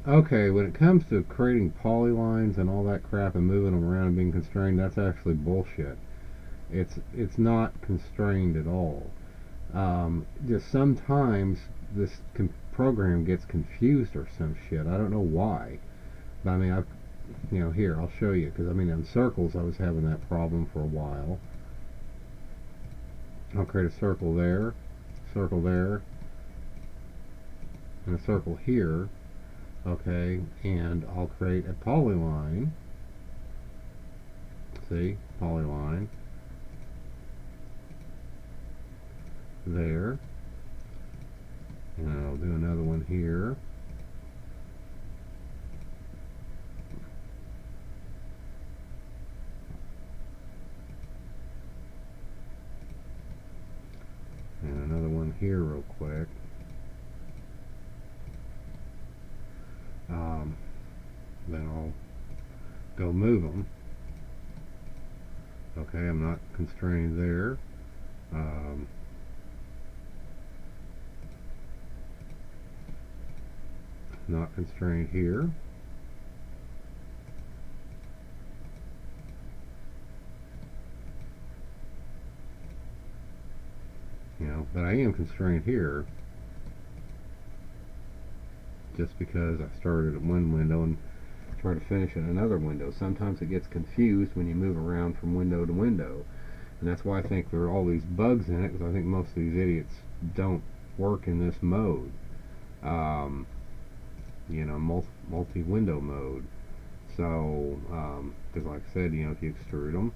Okay, when it comes to creating polylines and all that crap and moving them around and being constrained, that's actually bullshit. It's not constrained at all. Just sometimes this program gets confused or some shit. I don't know why. But I mean, here, I'll show you. Because, I mean, in circles, I was having that problem for a while. I'll create a circle there, and a circle here. Okay, and I'll create a polyline. See? Polyline. There. And I'll do another one here. And another one here real quick. Then I'll go move them. Okay, I'm not constrained there. Not constrained here. But I am constrained here just because I started at one window and try to finish at another window. Sometimes it gets confused when you move around from window to window, and that's why I think there are all these bugs in it, because I think most of these idiots don't work in this mode, multi-window mode. So, because like I said, if you extrude them,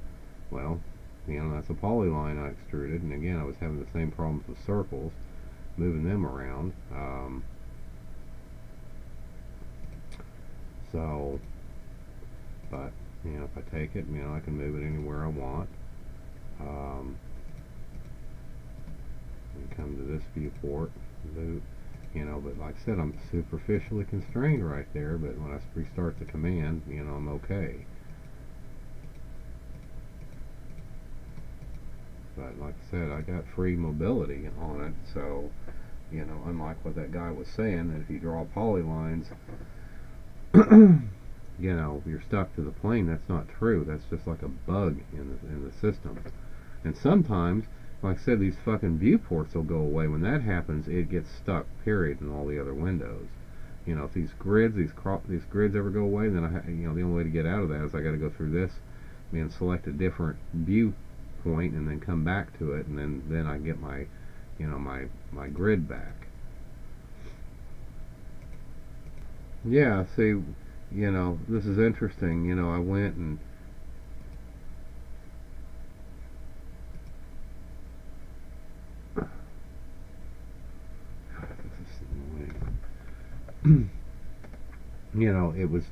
well, that's a polyline I extruded, and again, I was having the same problems with circles, moving them around. But if I take it, I can move it anywhere I want. And come to this viewport, move, but like I said, I'm superficially constrained right there, but when I restart the command, I'm okay. But like I said, I got free mobility on it, so, unlike what that guy was saying, that if you draw polylines, you're stuck to the plane. That's not true. That's just like a bug in the system. And sometimes, like I said, these fucking viewports will go away. When that happens, it gets stuck, period, in all the other windows. If these grids ever go away, then the only way to get out of that is I got to go through this and select a different viewpoint and then come back to it, and then I get my my grid back. Yeah, see, this is interesting. I went and it was,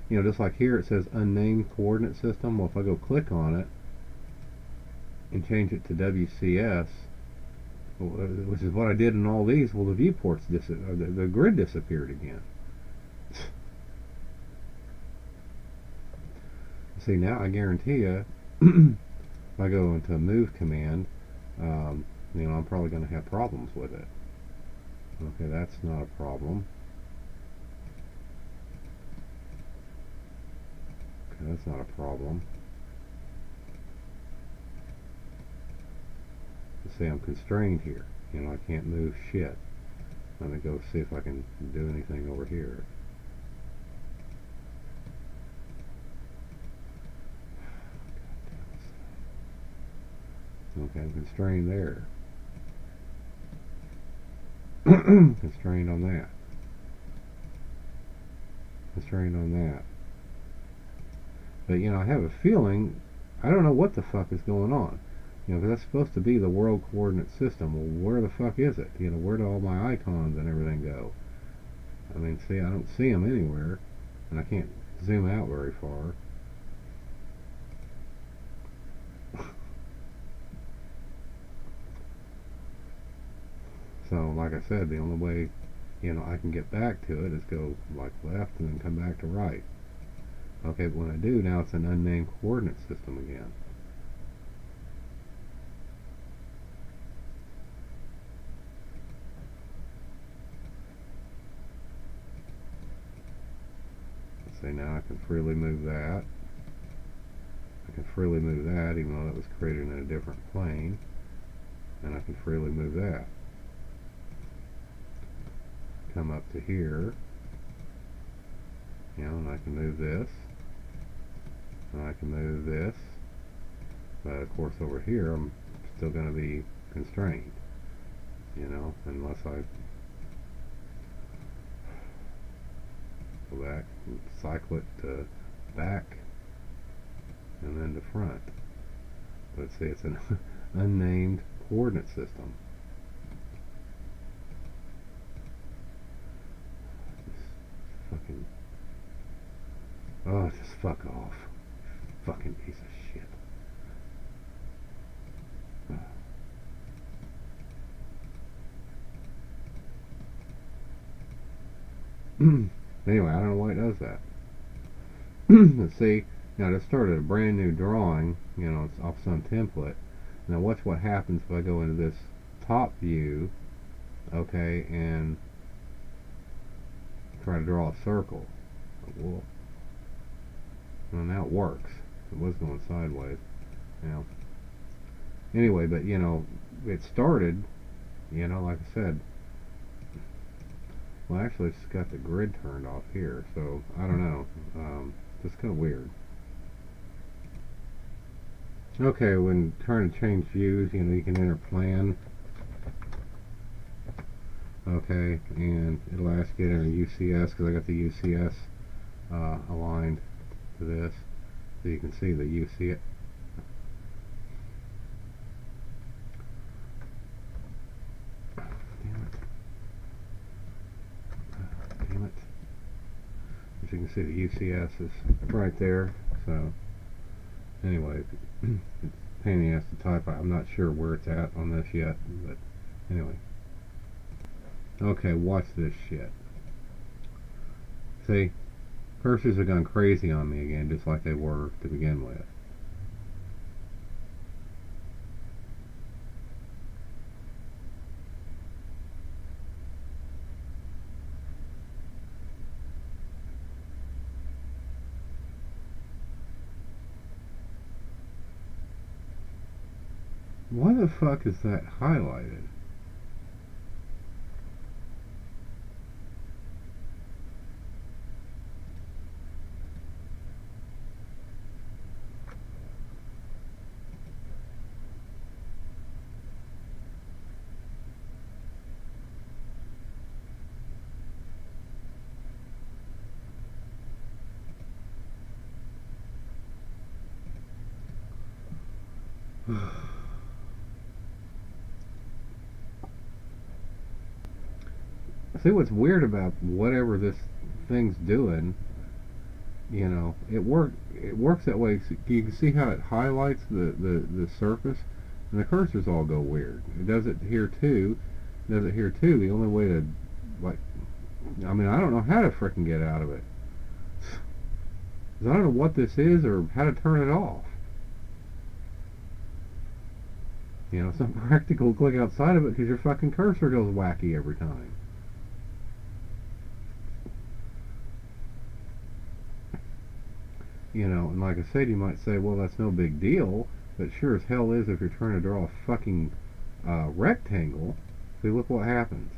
just like here it says unnamed coordinate system. Well, if I go click on it and change it to WCS, which is what I did in all these, well, the viewports the grid disappeared again. See, now I guarantee you, if I go into a move command, I'm probably going to have problems with it. Okay, that's not a problem. Okay, that's not a problem. See, I'm constrained here. I can't move shit. Let me go see if I can do anything over here. Okay, I'm constrained there. Constrained on that. Constrained on that. But, I have a feeling, I don't know what the fuck is going on. Because that's supposed to be the world coordinate system. Well, where the fuck is it? Where do all my icons and everything go? I mean, see, I don't see them anywhere. And I can't zoom out very far. So, like I said, the only way, I can get back to it is go, like, left and then come back to right. Okay, but when I do, now it's an unnamed coordinate system again. See, now I can freely move that. I can freely move that, even though that was created in a different plane. And I can freely move that. Come up to here. You know, and I can move this. And I can move this. But of course over here I'm still going to be constrained. You know, unless I go back and cycle it to back and then to front. But see, it's an unnamed coordinate system. Just fucking, oh, just fuck off. Fucking piece of shit. Anyway, I don't know why it does that. Let's see. Now, I just started a brand new drawing. You know, it's off some template. Now, watch what happens if I go into this top view, okay, and try to draw a circle. Well, now it works. It was going sideways. Now, anyway, but you know, it started. You know, like I said. Well, actually, it's got the grid turned off here, so I don't know. Just kind of weird. Okay, when trying to change views, you know, you can enter plan. Okay, and it'll ask you to enter UCS because I got the UCS aligned to this, so you can see the UCS. As you can see, the UCS is right there. So anyway, it's a pain in the ass to type. I'm not sure where it's at on this yet, but anyway. Okay, watch this shit. See, cursors have gone crazy on me again, just like they were to begin with. Why the fuck is that highlighted? See what's weird about whatever this thing's doing, you know, it works that way. You can see how it highlights the surface, and the cursors all go weird. It does it here too. The only way to, like, I mean, I don't know how to frickin' get out of it. 'Cause I don't know what this is or how to turn it off. You know, it's not practical to click outside of it because your fucking cursor goes wacky every time. You know, and like I said, you might say, well, that's no big deal, but sure as hell is if you're trying to draw a fucking rectangle. See, look what happens.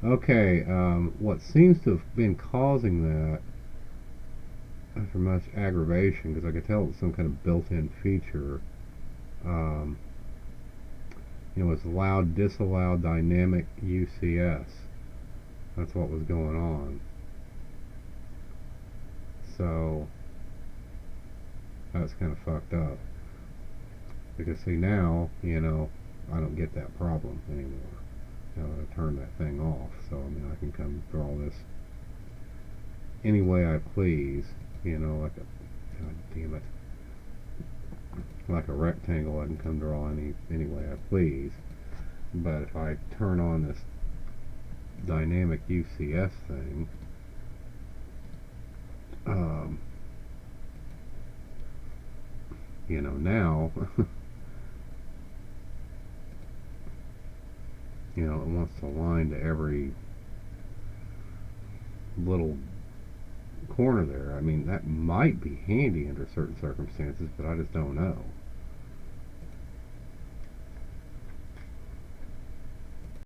Okay, what seems to have been causing that, after much aggravation, because I could tell it was some kind of built-in feature, you know, it's allowed, disallowed dynamic UCS. That's what was going on. So that's kind of fucked up. Because see now, you know, I don't get that problem anymore. You know, I turn that thing off. So I mean, I can come draw this any way I please. You know, like a, god damn it, like a rectangle. I can come draw any way I please. But if I turn on this dynamic UCS thing, You know, now, you know, it wants to align to every little corner there. I mean, that might be handy under certain circumstances, but I just don't know.